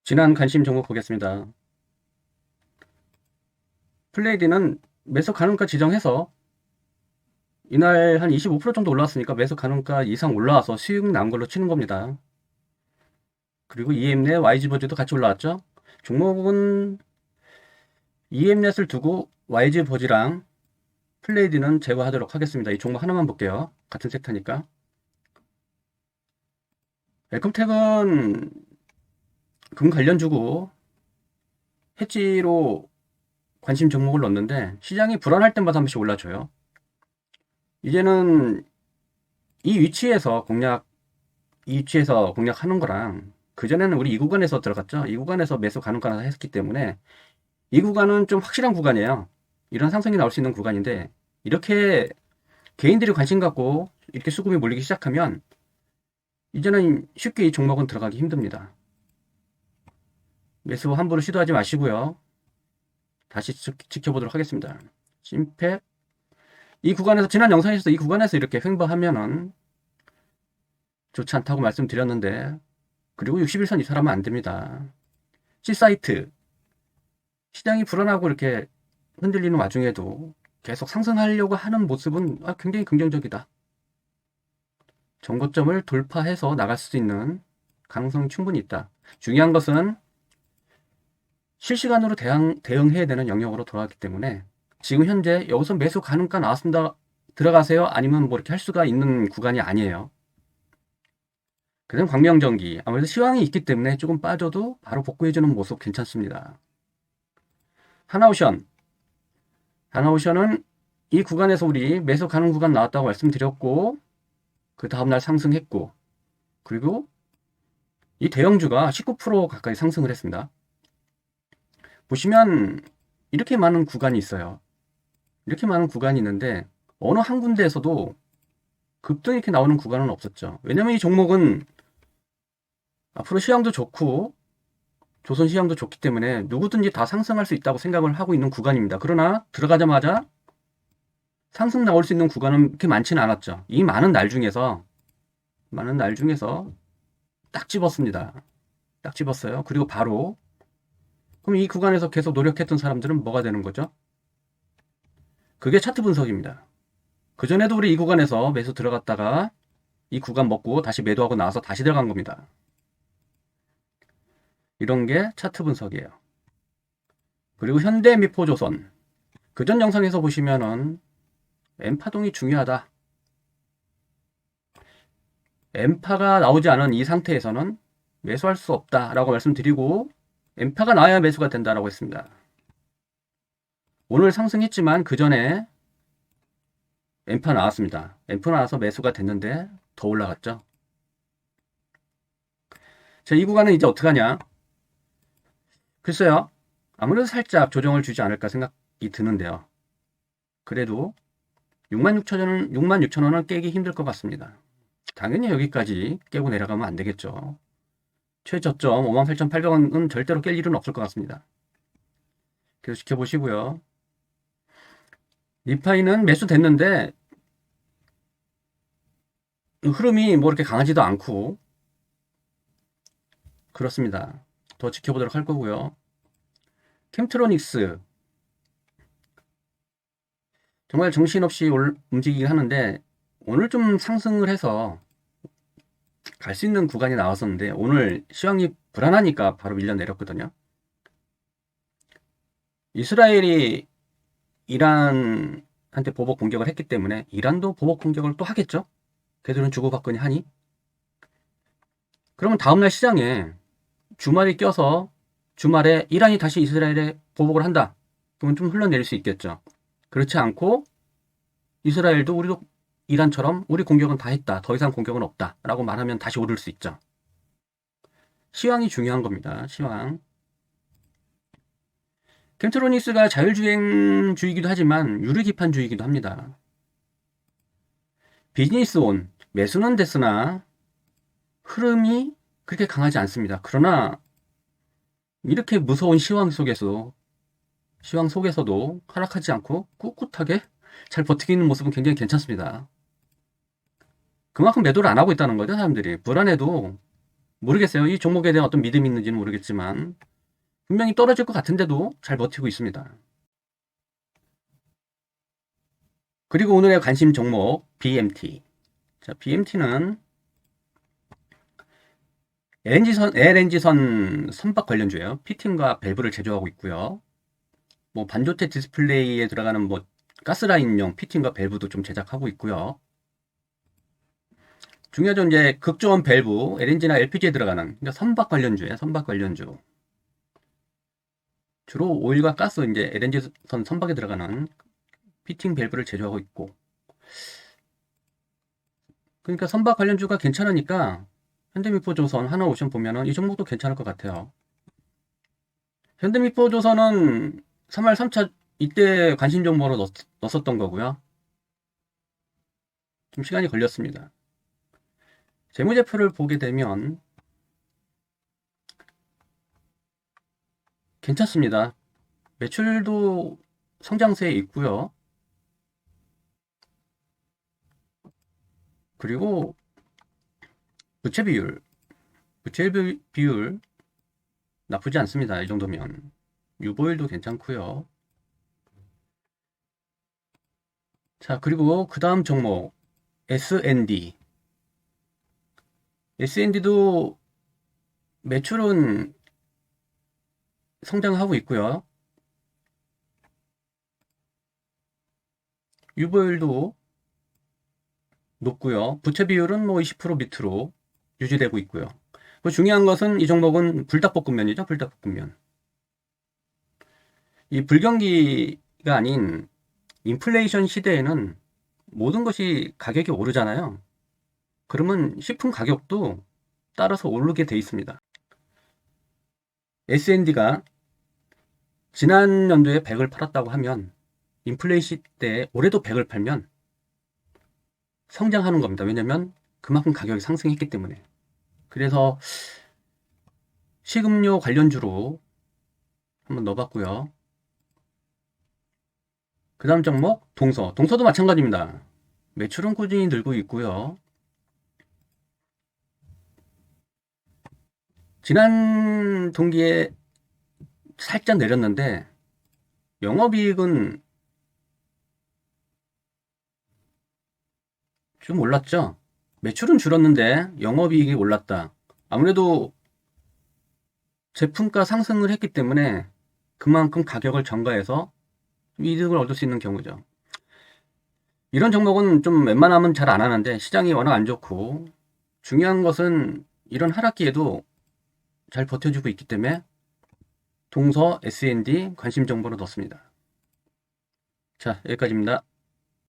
지난 관심 종목 보겠습니다. 플레이디는 매수 가능가 지정해서 이날 한 25% 정도 올라왔으니까 매수 가능가 이상 올라와서 수익 난 걸로 치는 겁니다. 그리고 EM넷, YG버즈도 같이 올라왔죠. 종목은 EM넷을 두고 YG버즈랑 플레이디는 제거하도록 하겠습니다. 이 종목 하나만 볼게요. 같은 섹터니까. 웰컴텍은 금 관련주고 해지로 관심 종목을 넣었는데 시장이 불안할 때마다 한 번씩 올라줘요. 이제는 이 위치에서 공략하는 거랑 그전에는 우리 이 구간에서 들어갔죠. 이 구간에서 매수 가능가 했기 때문에 이 구간은 좀 확실한 구간이에요. 이런 상승이 나올 수 있는 구간인데 이렇게 개인들이 관심 갖고 이렇게 수급이 몰리기 시작하면 이제는 쉽게 이 종목은 들어가기 힘듭니다. 매수 함부로 시도하지 마시고요. 다시 지켜보도록 하겠습니다. 심팩 이 구간에서 지난 영상에서 이 구간에서 이렇게 횡보하면은 좋지 않다고 말씀드렸는데 그리고 61선 이탈하면 안 됩니다. C사이트 시장이 불안하고 이렇게 흔들리는 와중에도 계속 상승하려고 하는 모습은 굉장히 긍정적이다. 정고점을 돌파해서 나갈 수 있는 가능성이 충분히 있다. 중요한 것은 실시간으로 대응해야 되는 영역으로 돌아왔기 때문에 지금 현재 여기서 매수 가능가 나왔습니다. 들어가세요. 아니면 뭐 이렇게 할 수가 있는 구간이 아니에요. 그다음 광명전기 아무래도 시황이 있기 때문에 조금 빠져도 바로 복구해주는 모습 괜찮습니다. 하나오션은 이 구간에서 우리 매수 가능 구간 나왔다고 말씀드렸고 그 다음날 상승했고 그리고 이 대형주가 19% 가까이 상승을 했습니다. 보시면 이렇게 많은 구간이 있어요. 이렇게 많은 구간이 있는데 어느 한 군데에서도 급등이 이렇게 나오는 구간은 없었죠. 왜냐면 이 종목은 앞으로 시황도 좋고 조선 시장도 좋기 때문에 누구든지 다 상승할 수 있다고 생각을 하고 있는 구간입니다. 그러나 들어가자마자 상승 나올 수 있는 구간은 그렇게 많지는 않았죠. 이 많은 날 중에서 딱 집었습니다. 딱 집었어요. 그리고 바로 그럼 이 구간에서 계속 노력했던 사람들은 뭐가 되는 거죠? 그게 차트 분석입니다. 그전에도 우리 이 구간에서 매수 들어갔다가 이 구간 먹고 다시 매도하고 나와서 다시 들어간 겁니다. 이런 게 차트 분석이에요. 그리고 현대미포조선 그전 영상에서 보시면은 N파동이 중요하다. N파가 나오지 않은 이 상태에서는 매수할 수 없다라고 말씀드리고 N파가 나와야 매수가 된다라고 했습니다. 오늘 상승했지만 그 전에 N파 나왔습니다. N파 나와서 매수가 됐는데 더 올라갔죠. 자, 이 구간은 이제 어떻게 하냐? 글쎄요. 아무래도 살짝 조정을 주지 않을까 생각이 드는데요. 그래도 66,000원은 깨기 힘들 것 같습니다. 당연히 여기까지 깨고 내려가면 안 되겠죠. 최저점 58,800원은 절대로 깰 일은 없을 것 같습니다. 그래서 지켜보시고요. 리파이는 매수됐는데 흐름이 뭐 이렇게 강하지도 않고 그렇습니다. 더 지켜보도록 할 거고요. 캠트로닉스 정말 정신없이 움직이긴 하는데 오늘 좀 상승을 해서 갈 수 있는 구간이 나왔었는데 오늘 시황이 불안하니까 바로 밀려 내렸거든요. 이스라엘이 이란한테 보복 공격을 했기 때문에 이란도 보복 공격을 또 하겠죠. 걔들은 주고받거니 하니. 그러면 다음날 시장에 주말이 껴서 주말에 이란이 다시 이스라엘에 보복을 한다. 그러면 좀 흘러내릴 수 있겠죠. 그렇지 않고 이스라엘도 우리도 이란처럼 우리 공격은 다 했다. 더 이상 공격은 없다. 라고 말하면 다시 오를 수 있죠. 시황이 중요한 겁니다. 시황. 캠트로닉스가 자율주행주이기도 하지만 유리기판주이기도 합니다. 비즈니스온 매수는 됐으나 흐름이 그렇게 강하지 않습니다. 그러나 이렇게 무서운 시황 속에서도 하락하지 않고 꿋꿋하게 잘 버티고 있는 모습은 굉장히 괜찮습니다. 그만큼 매도를 안 하고 있다는 거죠. 사람들이 불안해도 모르겠어요. 이 종목에 대한 어떤 믿음이 있는지는 모르겠지만 분명히 떨어질 것 같은데도 잘 버티고 있습니다. 그리고 오늘의 관심 종목 BMT. 자, BMT는 LNG선 선박 관련주예요. 피팅과 밸브를 제조하고 있고요. 뭐 반도체 디스플레이에 들어가는 뭐 가스라인용 피팅과 밸브도 좀 제작하고 있고요. 중요하죠. 이제 극저온 밸브, LNG나 LPG에 들어가는 그러니까 선박 관련주예요. 선박 관련주. 주로 오일과 가스 이제 LNG선 선박에 들어가는 피팅 밸브를 제조하고 있고. 그러니까 선박 관련주가 괜찮으니까 현대미포조선, 하나오션 보면은 이 종목도 괜찮을 것 같아요. 현대미포조선은 3월 3차 이때 관심 종목으로 넣었었던 거고요. 좀 시간이 걸렸습니다. 재무제표를 보게 되면 괜찮습니다. 매출도 성장세에 있고요. 그리고 부채 비율 나쁘지 않습니다. 이 정도면 유보율도 괜찮고요. 자, 그리고 그 다음 종목 SND. SND도 매출은 성장하고 있고요. 유보율도 높고요. 부채 비율은 뭐 20% 밑으로 유지되고 있고요. 중요한 것은 이 종목은 불닭볶음면이죠. 불닭볶음면. 이 불경기가 아닌 인플레이션 시대에는 모든 것이 가격이 오르잖아요. 그러면 식품 가격도 따라서 오르게 돼 있습니다. SND가 지난 연도에 100을 팔았다고 하면 인플레이션 때 올해도 100을 팔면 성장하는 겁니다. 왜냐면 그만큼 가격이 상승했기 때문에. 그래서 식음료 관련주로 한번 넣어봤고요. 그 다음 종목 동서. 동서도 마찬가지입니다. 매출은 꾸준히 늘고 있고요. 지난 동기에 살짝 내렸는데 영업이익은 좀 올랐죠. 매출은 줄었는데 영업이익이 올랐다. 아무래도 제품가 상승을 했기 때문에 그만큼 가격을 전가해서 이득을 얻을 수 있는 경우죠. 이런 종목은 좀 웬만하면 잘 안 하는데 시장이 워낙 안 좋고 중요한 것은 이런 하락기에도 잘 버텨주고 있기 때문에 동서 SND 관심 정보로 넣습니다. 자, 여기까지입니다.